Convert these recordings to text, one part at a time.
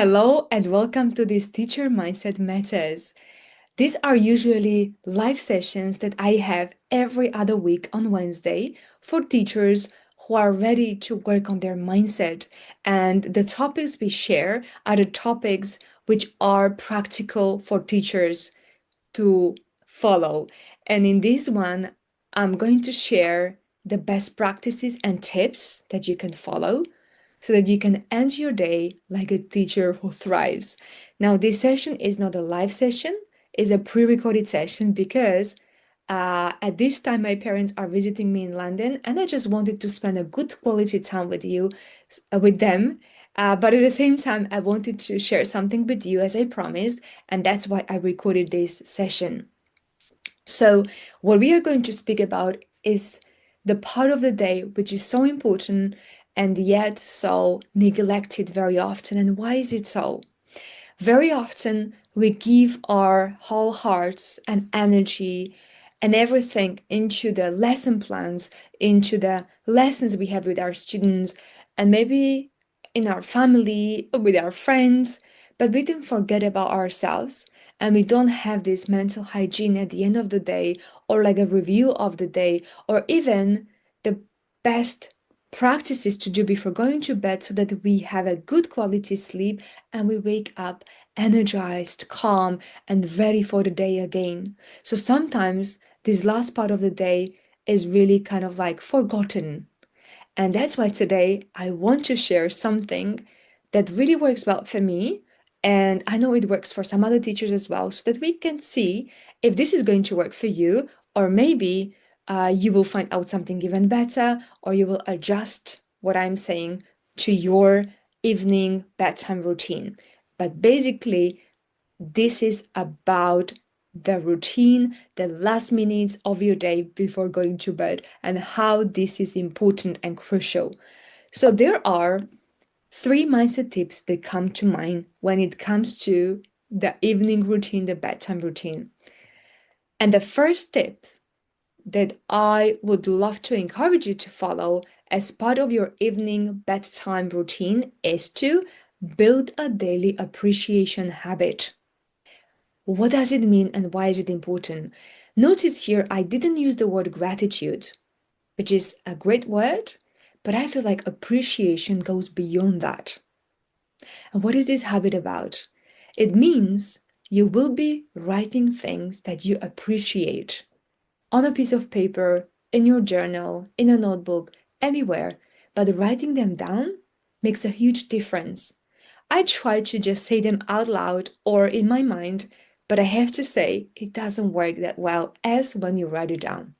Hello and welcome to this Teacher Mindset Matters. These are usually live sessions that I have every other week on Wednesday for teachers who are ready to work on their mindset. And the topics we share are the topics which are practical for teachers to follow. And in this one, I'm going to share the best practices and tips that you can follow so that you can end your day like a teacher who thrives. Now, this session is not a live session, it's a pre-recorded session because at this time my parents are visiting me in London and I just wanted to spend a good quality time with you, with them. But at the same time, I wanted to share something with you as I promised, and that's why I recorded this session. So, what we are going to speak about is the part of the day which is so important and yet so neglected very often. And why is it so? Very often, we give our whole hearts and energy and everything into the lesson plans, into the lessons we have with our students, and maybe in our family, with our friends, but we then forget about ourselves and we don't have this mental hygiene at the end of the day, or like a review of the day, or even the best practices to do before going to bed so that we have a good quality sleep and we wake up energized, calm, and ready for the day again. So sometimes this last part of the day is really kind of like forgotten. And that's why today I want to share something that really works well for me. And I know it works for some other teachers as well, so that we can see if this is going to work for you, or maybe you will find out something even better, or you will adjust what I'm saying to your evening bedtime routine. But basically, this is about the routine, the last minutes of your day before going to bed, and how this is important and crucial. So, there are three mindset tips that come to mind when it comes to the evening routine, the bedtime routine. And the first tip that I would love to encourage you to follow as part of your evening bedtime routine is to build a daily appreciation habit. What does it mean and why is it important? Notice here, I didn't use the word gratitude, which is a great word, but I feel like appreciation goes beyond that. And what is this habit about? It means you will be writing things that you appreciate on a piece of paper, in your journal, in a notebook, anywhere, but writing them down makes a huge difference. I try to just say them out loud or in my mind, but I have to say it doesn't work that well as when you write it down.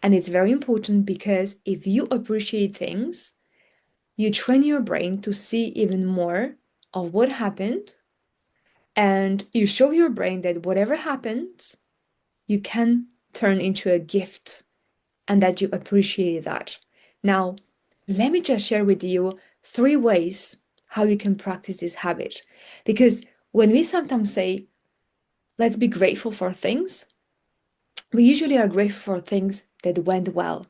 And it's very important because if you appreciate things, you train your brain to see even more of what happened, and you show your brain that whatever happens, you can turn into a gift and that you appreciate that. Now, let me just share with you three ways how you can practice this habit. Because when we sometimes say, let's be grateful for things, we usually are grateful for things that went well.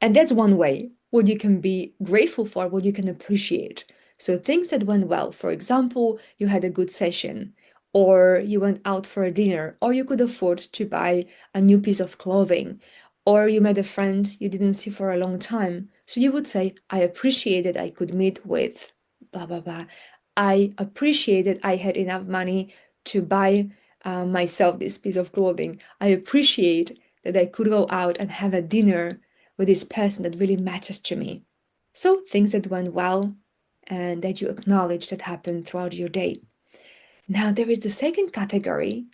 And that's one way what you can be grateful for, what you can appreciate. So things that went well, for example, you had a good session, or you went out for a dinner, or you could afford to buy a new piece of clothing, or you met a friend you didn't see for a long time. So you would say, I appreciate that I could meet with blah, blah, blah. I appreciate that I had enough money to buy myself this piece of clothing. I appreciate that I could go out and have a dinner with this person that really matters to me. So things that went well and that you acknowledge that happened throughout your day. Now there is the second category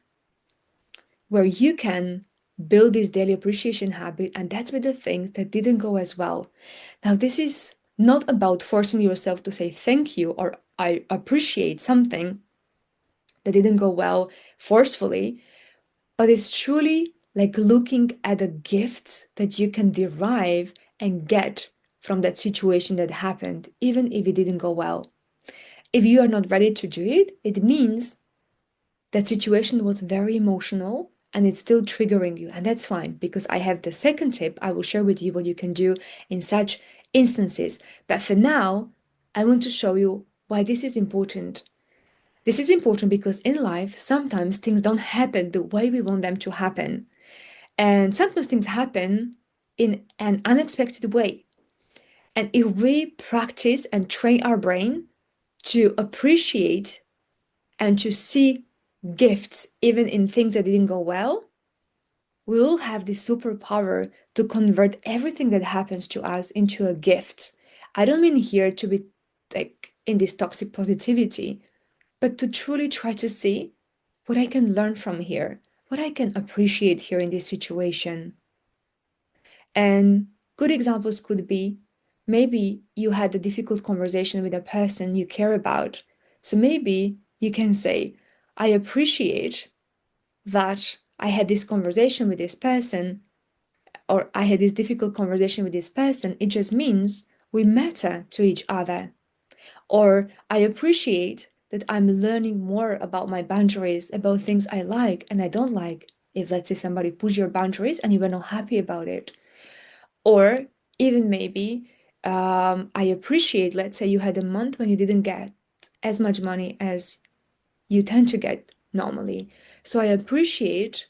where you can build this daily appreciation habit, and that's with the things that didn't go as well. Now this is not about forcing yourself to say thank you or I appreciate something that didn't go well forcefully, but it's truly like looking at the gifts that you can derive and get from that situation that happened, even if it didn't go well. If you are not ready to do it, it means that situation was very emotional and it's still triggering you. And that's fine because I have the second tip I will share with you what you can do in such instances. But for now, I want to show you why this is important. This is important because in life, sometimes things don't happen the way we want them to happen. And sometimes things happen in an unexpected way. And if we practice and train our brain to appreciate and to see gifts even in things that didn't go well, we will have this superpower to convert everything that happens to us into a gift. I don't mean here to be like in this toxic positivity, but to truly try to see what I can learn from here, what I can appreciate here in this situation. And good examples could be maybe you had a difficult conversation with a person you care about. So maybe you can say, I appreciate that I had this conversation with this person, or I had this difficult conversation with this person. It just means we matter to each other. Or I appreciate that I'm learning more about my boundaries, about things I like and I don't like. If, let's say, somebody pushed your boundaries and you were not happy about it. Or even maybe I appreciate, let's say, you had a month when you didn't get as much money as you tend to get normally. So I appreciate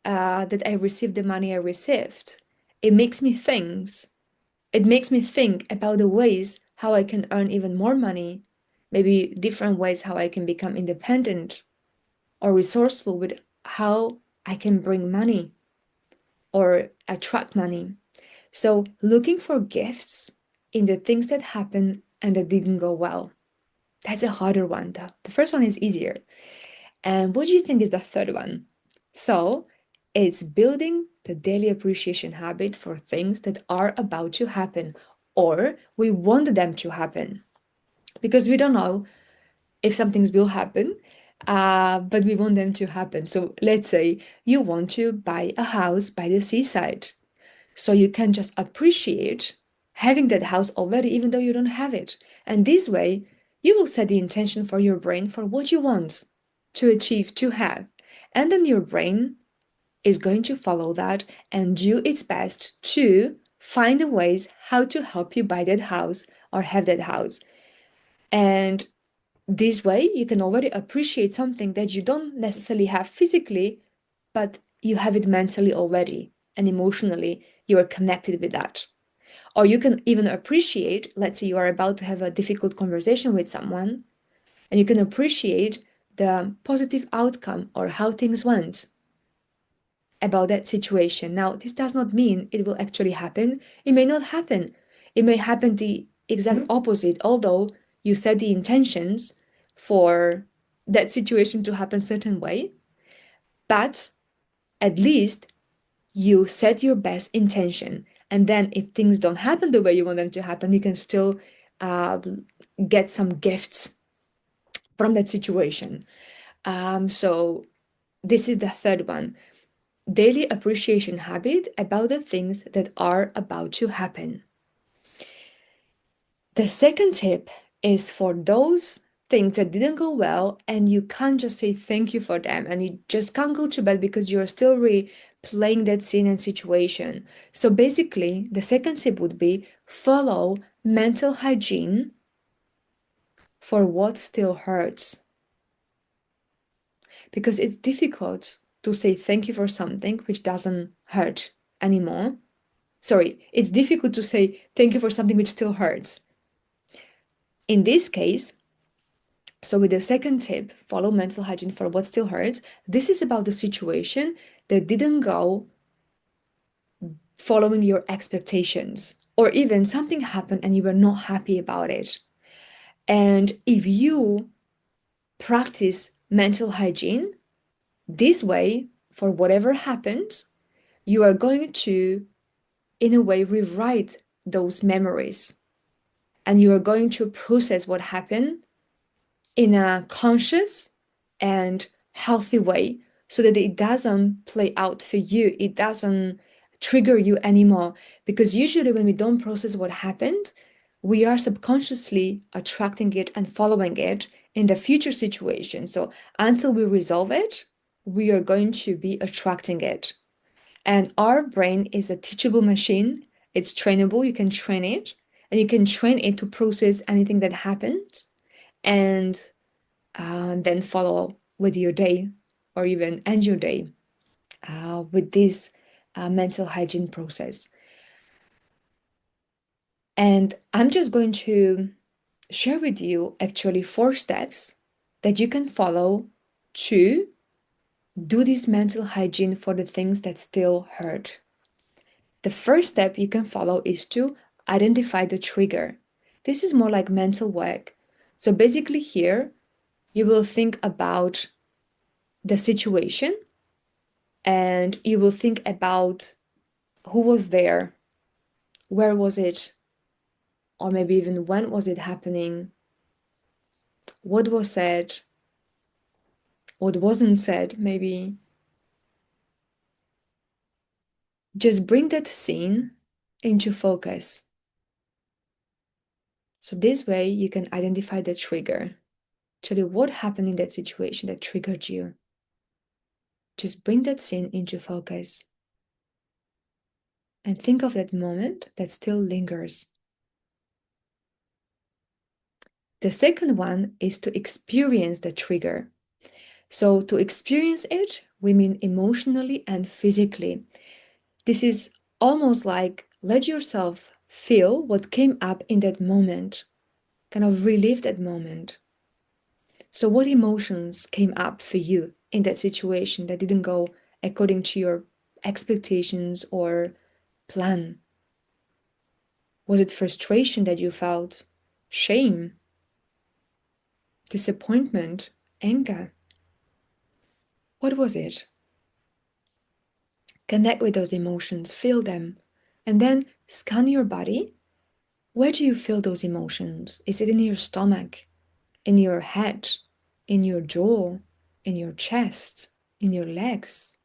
that I received the money I received. It makes me think. It makes me think about the ways how I can earn even more money, maybe different ways how I can become independent or resourceful with how I can bring money or attract money. So looking for gifts in the things that happen and that didn't go well. That's a harder one. The first one is easier. And what do you think is the third one? So it's building the daily appreciation habit for things that are about to happen or we want them to happen because we don't know if some things will happen, but we want them to happen. So let's say you want to buy a house by the seaside. So you can just appreciate having that house already, even though you don't have it. And this way, you will set the intention for your brain for what you want to achieve, to have. And then your brain is going to follow that and do its best to find the ways how to help you buy that house or have that house. And this way, you can already appreciate something that you don't necessarily have physically, but you have it mentally already and emotionally, you are connected with that. Or you can even appreciate, let's say you are about to have a difficult conversation with someone, and you can appreciate the positive outcome or how things went about that situation. Now, this does not mean it will actually happen. It may not happen. It may happen the exact opposite, although you set the intentions for that situation to happen certain way, but at least you set your best intention. And then if things don't happen the way you want them to happen, you can still uh, get some gifts from that situation. So this is the third one. Daily appreciation habit about the things that are about to happen. The second tip is for those things that didn't go well and you can't just say thank you for them and you just can't go to bed because you're still replaying that scene and situation. So basically, the second tip would be follow mental hygiene for what still hurts. Because it's difficult to say thank you for something which doesn't hurt anymore. Sorry, it's difficult to say thank you for something which still hurts. In this case, so with the second tip, follow mental hygiene for what still hurts. This is about the situation that didn't go following your expectations, or even something happened and you were not happy about it. And if you practice mental hygiene this way, for whatever happened, you are going to, in a way, rewrite those memories and you are going to process what happened in a conscious and healthy way so that it doesn't play out for you. It doesn't trigger you anymore. Because usually, when we don't process what happened, we are subconsciously attracting it and following it in the future situation. So, until we resolve it, we are going to be attracting it. And our brain is a teachable machine, it's trainable, you can train it, and you can train it to process anything that happened and then follow with your day or even end your day with this mental hygiene process. And I'm just going to share with you actually 4 steps that you can follow to do this mental hygiene for the things that still hurt. The first step you can follow is to identify the trigger. This is more like mental work. So basically, here you will think about the situation and you will think about who was there, where was it, or maybe even when was it happening, what was said, what wasn't said, maybe. Just bring that scene into focus. So this way you can identify the trigger. Actually, what happened in that situation that triggered you? Just bring that scene into focus and think of that moment that still lingers. The second one is to experience the trigger. So to experience it, we mean emotionally and physically. This is almost like let yourself feel what came up in that moment, kind of relive that moment. So what emotions came up for you in that situation that didn't go according to your expectations or plan? Was it frustration that you felt? Shame? Disappointment? Anger? What was it? Connect with those emotions, feel them, and then scan your body. Where do you feel those emotions? Is it in your stomach, in your head, in your jaw, in your chest, in your legs?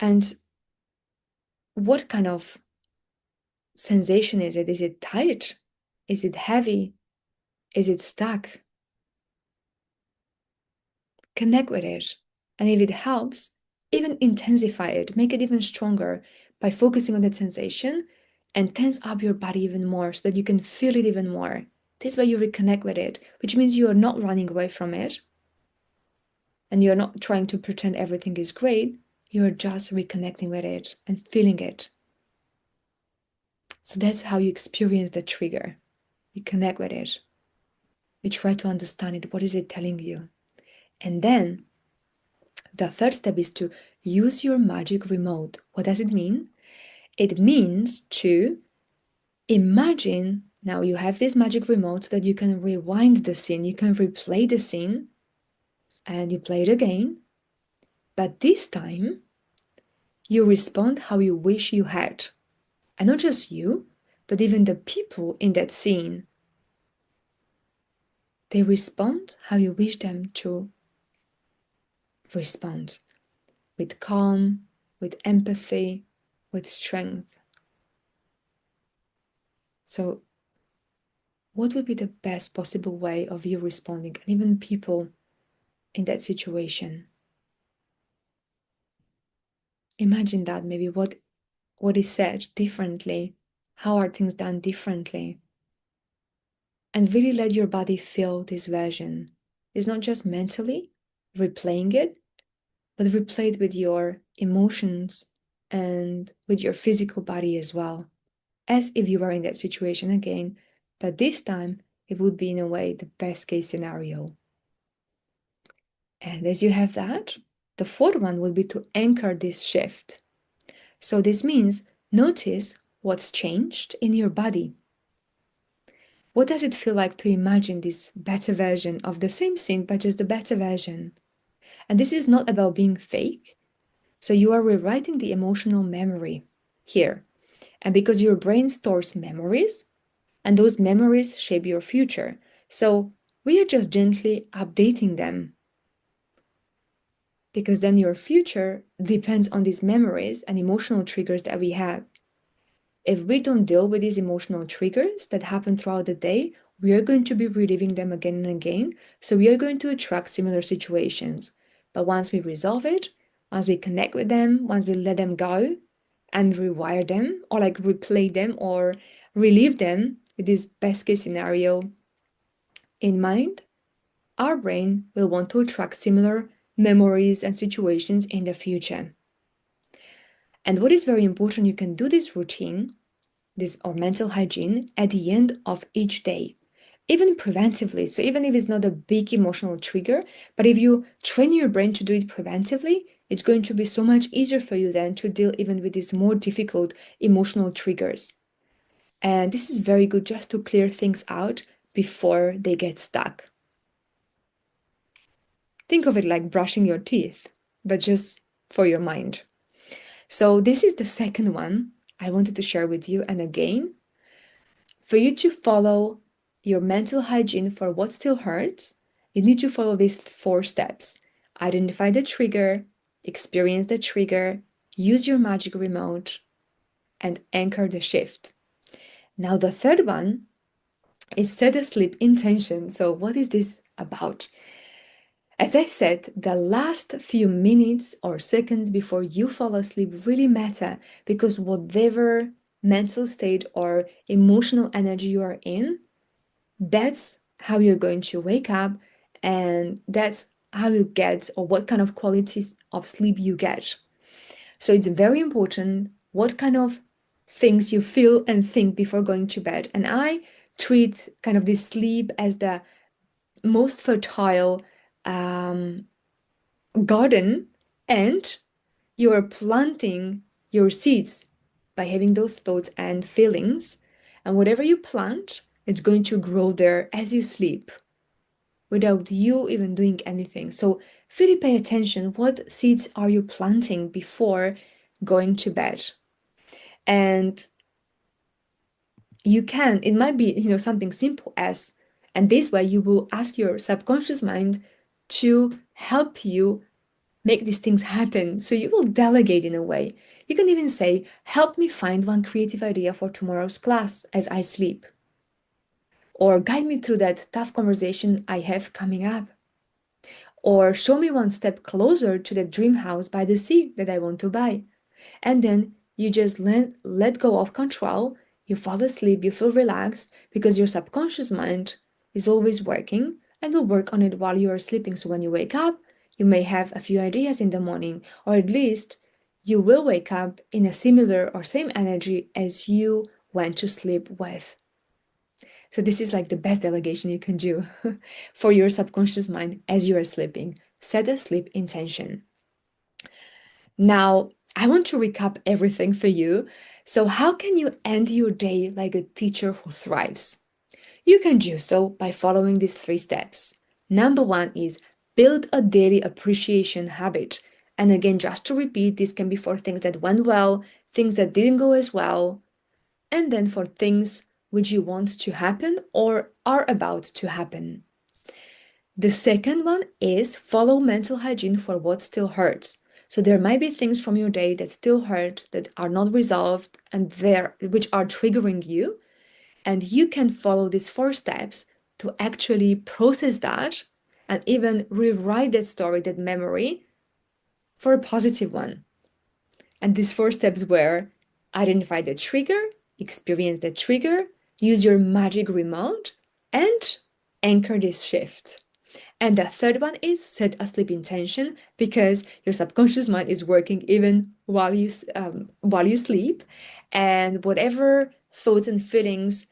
And what kind of sensation is it? Is it tight? Is it heavy? Is it stuck? Connect with it. And if it helps, even intensify it, make it even stronger by focusing on that sensation and tense up your body even more so that you can feel it even more. This way you reconnect with it, which means you are not running away from it and you're not trying to pretend everything is great. You're just reconnecting with it and feeling it. So that's how you experience the trigger. You connect with it. You try to understand it. What is it telling you? And then the third step is to use your magic remote. What does it mean? It means to imagine now you have this magic remote so that you can rewind the scene, you can replay the scene, and you play it again. But this time, you respond how you wish you had. And not just you, but even the people in that scene. They respond how you wish them to respond, with calm, with empathy, with strength. So, what would be the best possible way of you responding, and even people in that situation? Imagine that maybe what is said differently, how are things done differently, and really let your body feel this version. It's not just mentally replaying it, but replay it with your emotions and with your physical body as well, as if you were in that situation again, but this time it would be in a way the best case scenario. And as you have that, the fourth one will be to anchor this shift. So this means notice what's changed in your body. What does it feel like to imagine this better version of the same scene, but just the better version? And this is not about being fake. So you are rewriting the emotional memory here. And because your brain stores memories, and those memories shape your future. So we are just gently updating them. Because then your future depends on these memories and emotional triggers that we have. If we don't deal with these emotional triggers that happen throughout the day, we are going to be reliving them again and again. So we are going to attract similar situations. But once we resolve it, once we connect with them, once we let them go and rewire them or like replay them or relive them, with this best case scenario in mind, our brain will want to attract similar memories and situations in the future. And what is very important, you can do this routine, this or mental hygiene at the end of each day, even preventively. So even if it's not a big emotional trigger, but if you train your brain to do it preventively, it's going to be so much easier for you then to deal even with these more difficult emotional triggers. And this is very good just to clear things out before they get stuck. Think of it like brushing your teeth, but just for your mind. So this is the second one I wanted to share with you. And again, for you to follow your mental hygiene for what still hurts, you need to follow these 4 steps. Identify the trigger, experience the trigger, use your magic remote, and anchor the shift. Now, the third one is set a sleep intention. So, what is this about? As I said, the last few minutes or seconds before you fall asleep really matter, because whatever mental state or emotional energy you are in, that's how you're going to wake up, and that's how you get or what kind of qualities of sleep you get. So it's very important what kind of things you feel and think before going to bed. And I treat kind of this sleep as the most fertile garden, and you are planting your seeds by having those thoughts and feelings. And whatever you plant, it's going to grow there as you sleep without you even doing anything. So really pay attention. What seeds are you planting before going to bed? And it might be, something simple as, and this way you will ask your subconscious mind to help you make these things happen. So you will delegate in a way. You can even say, help me find one creative idea for tomorrow's class as I sleep. Or guide me through that tough conversation I have coming up. Or show me one step closer to the dream house by the sea that I want to buy. And then you just let go of control. You fall asleep, you feel relaxed because your subconscious mind is always working and will work on it while you are sleeping. So when you wake up, you may have a few ideas in the morning, or at least you will wake up in a similar or same energy as you went to sleep with. So this is like the best delegation you can do for your subconscious mind as you are sleeping. Set a sleep intention. Now, I want to recap everything for you. So how can you end your day like a teacher who thrives? You can do so by following these 3 steps. Number 1 is build a daily appreciation habit. And again, just to repeat, this can be for things that went well, things that didn't go as well, and then for things which you want to happen or are about to happen. The second one is follow mental hygiene for what still hurts. So there might be things from your day that still hurt, that are not resolved, and which are triggering you. And you can follow these 4 steps to actually process that and even rewrite that story, that memory, for a positive one. And these 4 steps were identify the trigger, experience the trigger, use your magic remote, and anchor this shift. And the third one is set a sleep intention, because your subconscious mind is working even while you sleep, and whatever thoughts and feelings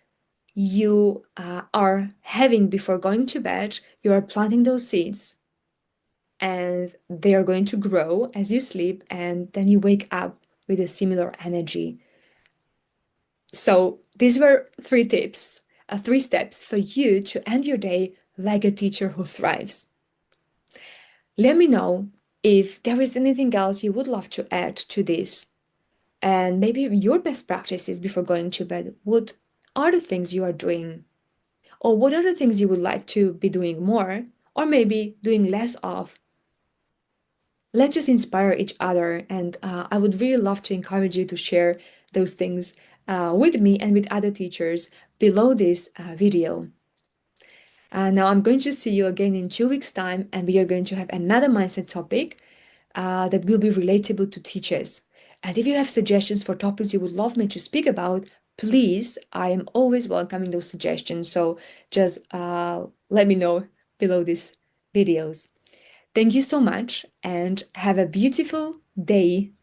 you are having before going to bed, you are planting those seeds, and they are going to grow as you sleep, and then you wake up with a similar energy. So these were 3 tips, 3 steps for you to end your day like a teacher who thrives. Let me know if there is anything else you would love to add to this, and maybe your best practices before going to bed. What are the things you are doing? Or what are the things you would like to be doing more, or maybe doing less of? Let's just inspire each other, and I would really love to encourage you to share those things with me and with other teachers below this video. Now I'm going to see you again in 2 weeks' time, and we are going to have another mindset topic that will be relatable to teachers. And if you have suggestions for topics you would love me to speak about, please, I am always welcoming those suggestions. So just let me know below these videos. Thank you so much and have a beautiful day.